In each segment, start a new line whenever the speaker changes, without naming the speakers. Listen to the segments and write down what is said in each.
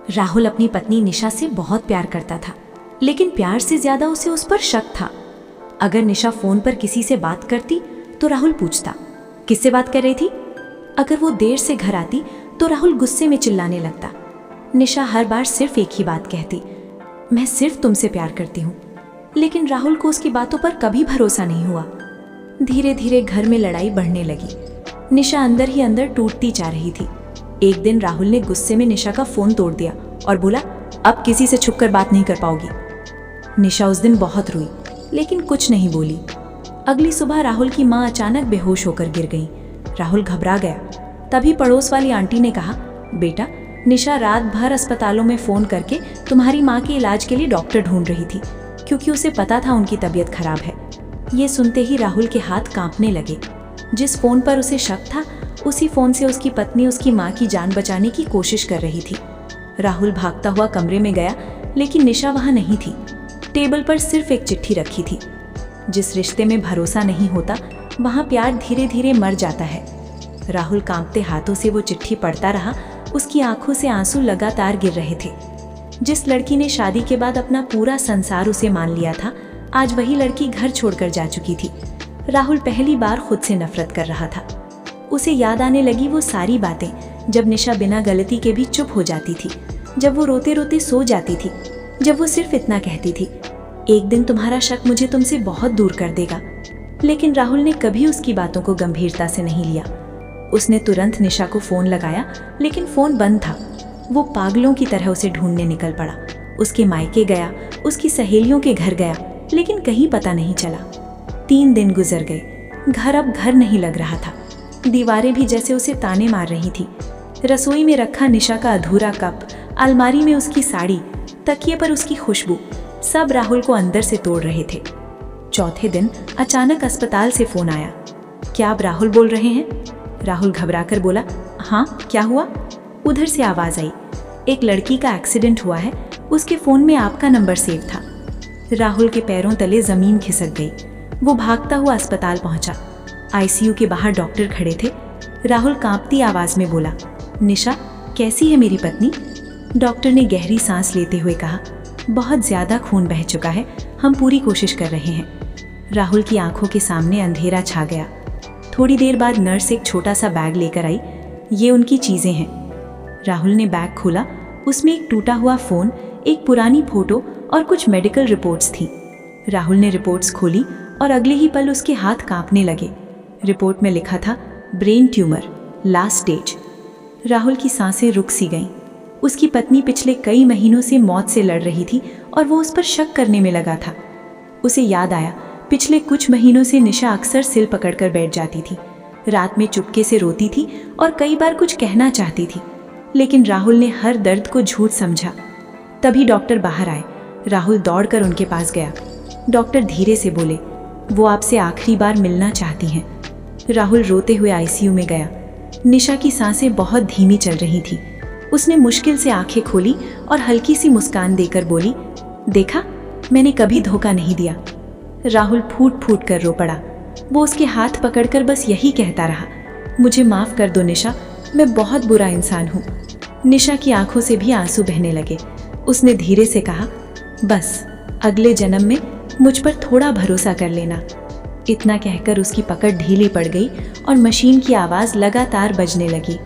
राहुल अपनी पत्नी निशा से बहुत प्यार करता था, लेकिन प्यार से ज्यादा उसे उस पर शक था। अगर निशा फोन पर किसी से बात करती तो राहुल पूछता, किससे बात कर रही थी? अगर वो देर से घर आती तो राहुल गुस्से में चिल्लाने लगता। निशा हर बार सिर्फ एक ही बात कहती, मैं सिर्फ तुमसे प्यार करती हूँ। लेकिन राहुल को उसकी बातों पर कभी भरोसा नहीं हुआ। धीरे धीरे घर में लड़ाई बढ़ने लगी। निशा अंदर ही अंदर टूटती जा रही थी। एक दिन राहुल ने गुस्से में निशा का फोन तोड़ दिया और बोला, अब किसी से छुपकर बात नहीं कर पाओगी। निशा उस दिन बहुत रोई, लेकिन कुछ नहीं बोली। अगली सुबह राहुल की माँ अचानक बेहोश होकर गिर गई। राहुल घबरा गया। तभी पड़ोस वाली आंटी ने कहा, बेटा, निशा रात भर अस्पतालों में फोन करके तुम्हारी माँ के इलाज के लिए डॉक्टर ढूंढ रही थी, क्योंकि उसे पता था उनकी तबीयत खराब है। ये सुनते ही राहुल के हाथ कांपने लगे। जिस फोन पर उसे शक था, उसी फोन से उसकी पत्नी उसकी माँ की जान बचाने की कोशिश कर रही थी। राहुल भागता हुआ कमरे में गया, लेकिन निशा वहां नहीं थी। टेबल पर सिर्फ एक चिट्ठी रखी थी। जिस रिश्ते में भरोसा नहीं होता, वहां प्यार धीरे धीरे मर जाता है। राहुल कांपते हाथों से वो चिट्ठी पढ़ता रहा। उसकी आंखों से आंसू लगातार गिर रहे थे। जिस लड़की ने शादी के बाद अपना पूरा संसार उसे मान लिया था, आज वही लड़की घर छोड़कर जा चुकी थी। राहुल पहली बार खुद से नफरत कर रहा था। उसे याद आने लगी वो सारी बातें, जब निशा बिना गलती के भी चुप हो जाती थी, जब वो रोते रोते सो जाती थी, जब वो सिर्फ इतना कहती थी, एक दिन तुम्हारा शक मुझे तुमसे बहुत दूर कर देगा। लेकिन राहुल ने कभी उसकी बातों को गंभीरता से नहीं लिया। उसने तुरंत निशा को फोन लगाया, लेकिन फोन बंद था। वो पागलों की तरह उसे ढूंढने निकल पड़ा। उसके मायके गया, उसकी सहेलियों के घर गया, लेकिन कहीं पता नहीं चला। 3 दिन गुजर गए। घर अब घर नहीं लग रहा था। दीवारें भी जैसे उसे ताने मार रही थी। रसोई में रखा निशा का अधूरा कप, अलमारी में उसकी साड़ी, तकिए पर उसकी खुशबू, सब राहुल को अंदर से तोड़ रहे थे। चौथे दिन अचानक अस्पताल से फोन आया। क्या आप राहुल बोल रहे हैं? राहुल घबराकर बोला, हाँ, क्या हुआ? उधर से आवाज आई, एक लड़की का एक्सीडेंट हुआ है, उसके फोन में आपका नंबर सेव था। राहुल के पैरों तले जमीन खिसक गई। वो भागता हुआ अस्पताल पहुंचा। आईसीयू के बाहर डॉक्टर खड़े थे। राहुल कांपती आवाज में बोला, निशा, कैसी है मेरी पत्नी? डॉक्टर ने गहरी सांस लेते हुए कहा, बहुत ज्यादा खून बह चुका है, हम पूरी कोशिश कर रहे हैं। राहुल की आंखों के सामने अंधेरा छा गया। थोड़ी देर बाद नर्स एक छोटा सा बैग लेकर आई। ये उनकी चीजें हैं। राहुल ने बैग खोला। उसमें एक टूटा हुआ फोन, एक पुरानी फोटो और कुछ मेडिकल रिपोर्ट्स थी। राहुल ने रिपोर्ट्स खोली और अगले ही पल उसके हाथ कांपने लगे। रिपोर्ट में लिखा था, brain tumour, last stage. Rahul की सांसें रुक सी गईं। उसकी पत्नी पिछले कई महीनों से मौत से लड़ रही थी और वो उस पर शक करने में लगा था। उसे याद आया, पिछले कुछ महीनों से निशा अक्सर सिल पकड़कर बैठ जाती थी। रात में चुपके से रोती थी और कई बार कुछ कहना चाहती थी, लेकिन राहुल ने हर दर्द को झूठ समझा। तभी डॉक्टर बाहर आए। राहुल दौड़कर उनके पास गया। डॉक्टर धीरे से बोले, वो आपसे आखिरी बार मिलना चाहती हैं। राहुल रोते हुए आईसीयू में गया। निशा की सांसें बहुत धीमी चल रही थी। उसने मुश्किल से आंखें खोली और हल्की सी मुस्कान देकर बोली, देखा, मैंने कभी धोखा नहीं दिया। राहुल फूट फूट कर रो पड़ा। वो उसके हाथ पकड़कर बस यही कहता रहा, मुझे माफ कर दो निशा, मैं बहुत बुरा इंसान हूँ। निशा की आंखों से भी आंसू बहने लगे। उसने धीरे से कहा, बस अगले जन्म में मुझ पर थोड़ा भरोसा कर लेना। इतना कहकर उसकी पकड़ ढीली पड़ गई और मशीन की आवाज़ लगातार बजने लगी।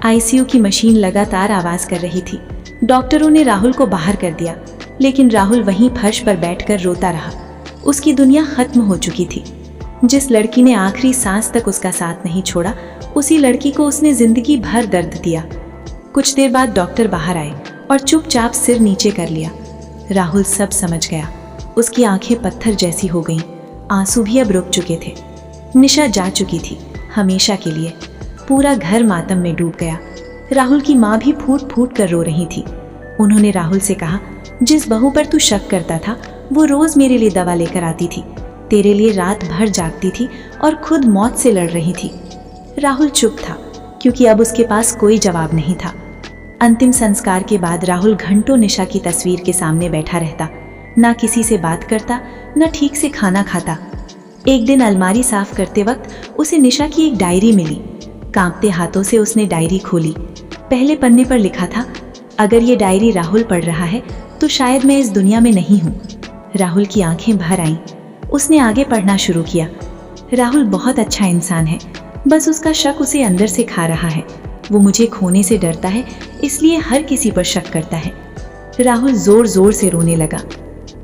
आईसीयू की मशीन लगातार आवाज़ कर रही थी। डॉक्टरों ने राहुल को बाहर कर दिया, लेकिन राहुल वहीं फर्श पर बैठकर रोता रहा। उसकी दुनिया खत्म हो चुकी थी। जिस लड़की ने आखिरी सांस तक उसका साथ नहीं छोड़ा, उसी लड़की को उसने जिंदगी भर दर्द दिया। कुछ देर बाद डॉक्टर बाहर आए और चुपचाप सिर नीचे कर लिया। राहुल सब समझ गया। उसकी आंखें पत्थर जैसी हो गईं। आंसू भी अब रुक चुके थे। निशा जा चुकी थी, हमेशा के लिए। पूरा घर मातम में डूब गया। राहुल की माँ भी फूट फूट कर रो रही थी। उन्होंने राहुल से कहा, जिस बहू पर तू शक करता था, वो रोज मेरे लिए दवा लेकर आती थी, तेरे लिए रात भर जागती थी और खुद मौत से लड़ रही थी। राहुल चुप था, क्योंकि अब उसके पास कोई जवाब नहीं था। अंतिम संस्कार के बाद राहुल घंटों निशा की तस्वीर के सामने बैठा रहता, ना किसी से बात करता, ना ठीक से खाना खाता। एक दिन अलमारी साफ करते वक्त उसे निशा की एक डायरी मिली। कांपते हाथों से उसने डायरी खोली। पहले पन्ने पर लिखा था, अगर ये डायरी राहुल पढ़ रहा है तो शायद मैं इस दुनिया में नहीं हूँ। राहुल की आंखें भर आईं। उसने आगे पढ़ना शुरू किया। राहुल बहुत अच्छा इंसान है, बस उसका शक उसे अंदर से खा रहा है। वो मुझे खोने से डरता है, इसलिए हर किसी पर शक करता है। राहुल जोर जोर से रोने लगा।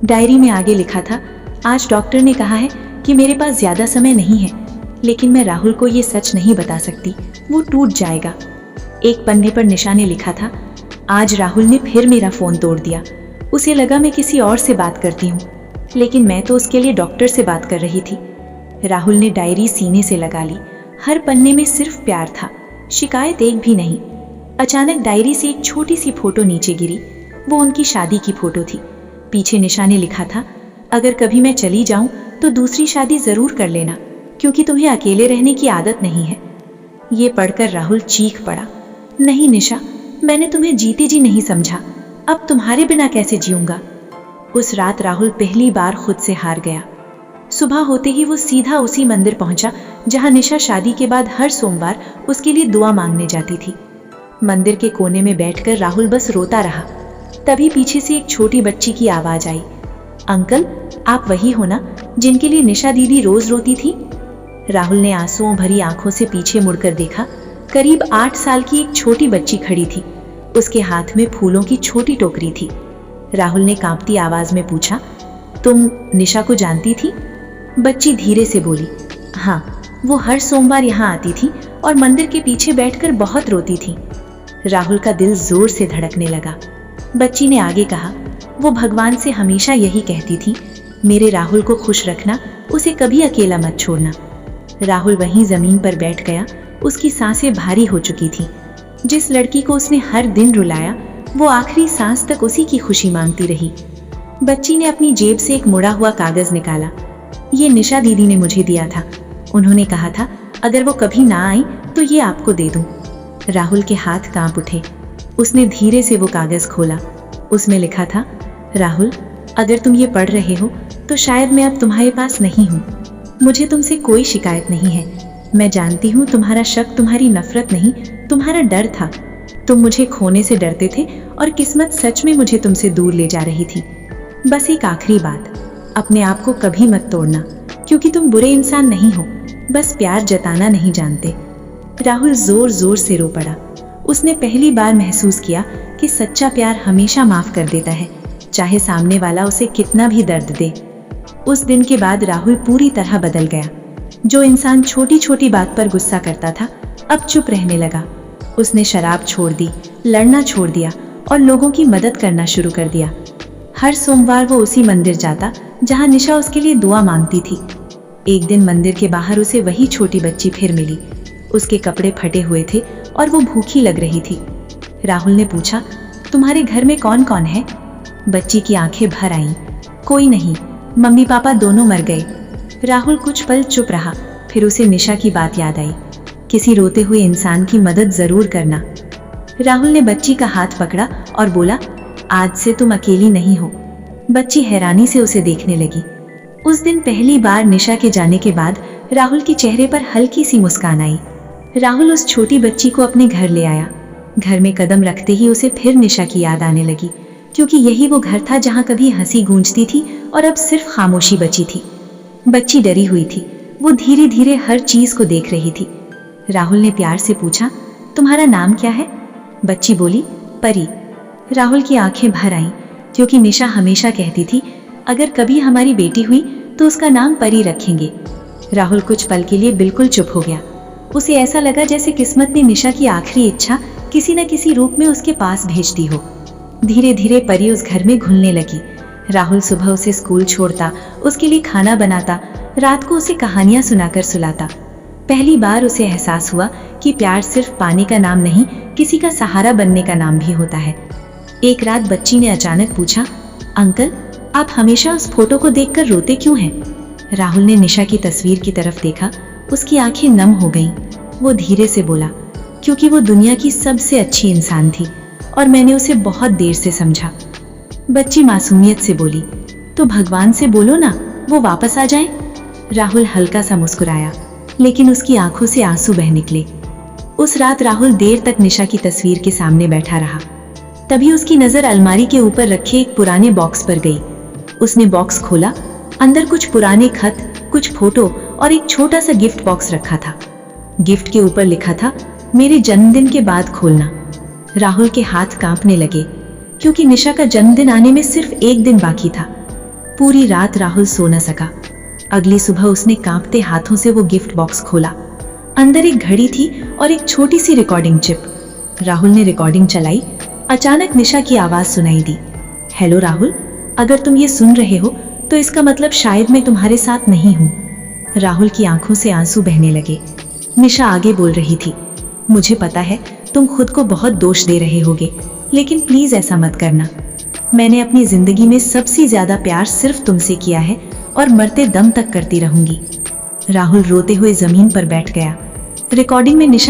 डायरी में आगे लिखा था, आज डॉक्टर ने कहा है कि मेरे पास ज्यादा समय नहीं है, लेकिन मैं राहुल को ये सच नहीं बता सकती, वो टूट जाएगा। एक पन्ने पर निशा ने लिखा था, आज राहुल ने फिर मेरा फोन तोड़ दिया। उसे लगा मैं किसी और से बात करती हूँ, लेकिन मैं तो उसके लिए डॉक्टर से बात कर रही थी। राहुल ने डायरी सीने से लगा ली। हर पन्ने में सिर्फ प्यार था, शिकायत एक भी नहीं। अचानक डायरी से एक छोटी सी फोटो नीचे गिरी। वो उनकी शादी की फोटो थी। पीछे निशा ने लिखा था, अगर कभी मैं चली जाऊं तो दूसरी शादी जरूर कर लेना, क्योंकि तुम्हें अकेले रहने की आदत नहीं है। ये पढ़कर राहुल चीख पड़ा, नहीं निशा, मैंने तुम्हें जीते जी नहीं समझा, अब तुम्हारे बिना कैसे जीऊंगा। उस रात राहुल पहली बार खुद से हार गया। सुबह होते ही वो सीधा उसी मंदिर पहुंचा जहां निशा शादी के बाद हर सोमवार उसके लिए दुआ मांगने जाती थी। मंदिर के कोने में बैठकर राहुल बस रोता रहा। तभी पीछे से एक छोटी बच्ची की आवाज आई, अंकल, आप वही हो ना जिनके लिए निशा दीदी रोज रोती थी। राहुल ने आंसुओं भरी आंखों से पीछे मुड़कर देखा। करीब 8 साल की एक छोटी बच्ची खड़ी थी। उसके हाथ में फूलों की छोटी टोकरी थी। राहुल ने कांपती आवाज में पूछा, तुम निशा को जानती थी? बच्ची धीरे से बोली, हाँ, वो हर सोमवार यहाँ आती थी और मंदिर के पीछे बैठकर बहुत रोती थी। राहुल का दिल जोर से धड़कने लगा। बच्ची ने आगे कहा, वो भगवान से हमेशा यही कहती थी, मेरे राहुल को खुश रखना, उसे कभी अकेला मत छोड़ना। राहुल वहीं जमीन पर बैठ गया। उसकी सांसें भारी हो चुकी थी। जिस लड़की को उसने हर दिन रुलाया, वो आखिरी सांस तक उसी की खुशी मांगती रही। बच्ची ने अपनी जेब से एक मुड़ा हुआ कागज निकाला। ये निशा दीदी ने मुझे दिया था। उन्होंने कहा था अगर वो कभी ना आई तो ये आपको दे दूं। राहुल के हाथ कांप उठे। उसने धीरे से वो कागज खोला। उसमें लिखा था, राहुल, अगर तुम ये पढ़ रहे हो तो शायद मैं अब तुम्हारे पास नहीं हूँ। मुझे तुमसे कोई शिकायत नहीं है। मैं जानती हूँ तुम्हारा शक तुम्हारी नफरत नहीं, तुम्हारा डर था। तुम मुझे खोने से डरते थे और किस्मत सच में मुझे तुमसे दूर ले जा रही थी। बस एक आखिरी बात, अपने आप को कभी मत तोड़ना, क्योंकि तुम बुरे इंसान नहीं हो, बस प्यार जताना नहीं जानते। राहुल जोर जोर से रो पड़ा। उसने पहली बार महसूस किया कि सच्चा प्यार हमेशा माफ कर देता है, चाहे सामने वाला उसे कितना भी दर्द दे। उस दिन के बाद राहुल पूरी तरह बदल गया। जो इंसान छोटी छोटी बात पर गुस्सा करता था, अब चुप रहने लगा। उसने शराब छोड़ दी, लड़ना छोड़ दिया और लोगों की मदद करना शुरू कर दिया। हर सोमवार वो उसी मंदिर जाता जहां निशा उसके लिए दुआ मांगती थी। एक दिन मंदिर के बाहर उसे वही छोटी बच्ची फिर मिली। उसके कपड़े फटे हुए थे और वो भूखी लग रही थी। राहुल ने पूछा, तुम्हारे घर में कौन कौन है? बच्ची की आंखें भर आईं। कोई नहीं, मम्मी पापा दोनों मर गए। राहुल कुछ पल चुप रहा, फिर उसे निशा की बात याद आई, किसी रोते हुए इंसान की मदद जरूर करना। राहुल ने बच्ची का हाथ पकड़ा और बोला, आज से तुम अकेली नहीं हो। बच्ची हैरानी से उसे देखने लगी। उस दिन पहली बार निशा के जाने के बाद राहुल के चेहरे पर हल्की सी मुस्कान आई। राहुल उस छोटी बच्ची को अपने घर ले आया। घर में कदम रखते ही उसे फिर निशा की याद आने लगी, क्योंकि यही वो घर था जहां कभी हंसी गूंजती थी और अब सिर्फ खामोशी बची थी। बच्ची डरी हुई थी। वो धीरे धीरे हर चीज को देख रही थी। राहुल ने प्यार से पूछा, तुम्हारा नाम क्या है? बच्ची बोली, परी। राहुल की आंखें भर आईं, क्योंकि निशा हमेशा कहती थी, अगर कभी हमारी बेटी हुई तो उसका नाम परी रखेंगे। राहुल कुछ पल के लिए बिल्कुल चुप हो गया। उसे ऐसा लगा जैसे किस्मत ने निशा की आखिरी इच्छा किसी न किसी रूप में उसके पास भेज दी हो। धीरे धीरे परी उस घर में घुलने लगी। राहुल सुबह उसे स्कूल छोड़ता, उसके लिए खाना बनाता, रात को उसे कहानियां सुनाकर सुलाता। पहली बार उसे एहसास हुआ कि प्यार सिर्फ पाने का नाम नहीं, किसी का सहारा बनने का नाम भी होता है। एक रात बच्ची ने अचानक पूछा, अंकल, आप हमेशा उस फोटो को देखकर रोते क्यों हैं? राहुल ने निशा की तस्वीर की तरफ देखा। उसकी आंखें नम हो गईं। वो धीरे से बोला, क्योंकि वो दुनिया की सबसे अच्छी इंसान थी और मैंने उसे बहुत देर से समझा। बच्ची मासूमियत से बोली, तो भगवान से बोलो ना, वो वापस आ जाए। राहुल हल्का सा मुस्कुराया, लेकिन उसकी आंखों से आंसू बह निकले। उस रात राहुल देर तक निशा की तस्वीर के सामने बैठा रहा। तभी उसकी नजर अलमारी के ऊपर रखे एक पुराने बॉक्स पर गई। उसने बॉक्स खोला। अंदर कुछ पुराने खत, कुछ फोटो और एक छोटा सा गिफ्ट बॉक्स रखा था। गिफ्ट के ऊपर लिखा था, मेरे जन्मदिन के बाद खोलना। राहुल के हाथ कांपने लगे क्योंकि निशा का जन्मदिन आने में सिर्फ एक दिन बाकी था। पूरी रात राहुल सो न सका। अगली सुबह उसने कांपते हाथों से वो गिफ्ट बॉक्स खोला। अंदर एक घड़ी थी और एक छोटी सी रिकॉर्डिंग चिप। राहुल ने रिकॉर्डिंग चलाई। अचानक निशा की आवाज सुनाई दी, हेलो राहुल, अगर तुम ये सुन रहे हो तो इसका मतलब शायद मैं तुम्हारे साथ नहीं हूँ। राहुल की आंखों से आंसू बहने लगे। निशा आगे बोल रही थी, मुझे पता है तुम खुद को बहुत दोष दे रहे होगे, लेकिन प्लीज ऐसा मत करना। मैंने अपनी जिंदगी में सबसे ज्यादा प्यार सिर्फ तुमसे किया है और मरते दम तक करती रहूंगी। राहुल रोते हुए जमीन पर बैठ गया। रिकॉर्डिंग में निशा